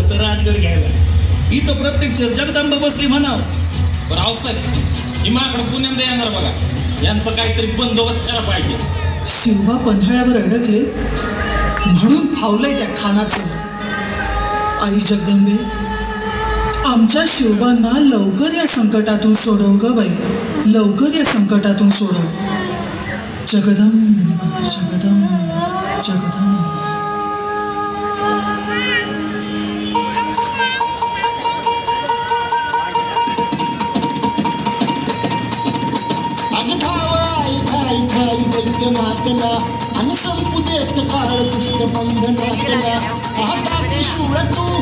होतं राजगड घ्यायला. इथं प्रत्यक्ष जगदंबा बसली म्हणाव. बरं रावसाहेब हिमाकडे पुण्यांदा येणार बघा, यांचा काहीतरी बंदोबस्त करायला पाहिजे. शिवबा पन्हाळ्यावर अडकले म्हणून फावलंय त्या खानाचं. आई जगदंबे, आमच्या शिवबांना लवकर या संकटातून सोडव ग बाई, लवकर या संकटातून सोडव. जगदंब जगदंब जगदंब. मातला आणि संपू देत काळ दुष्ट बंधनातला. आता त्रिशूळ तू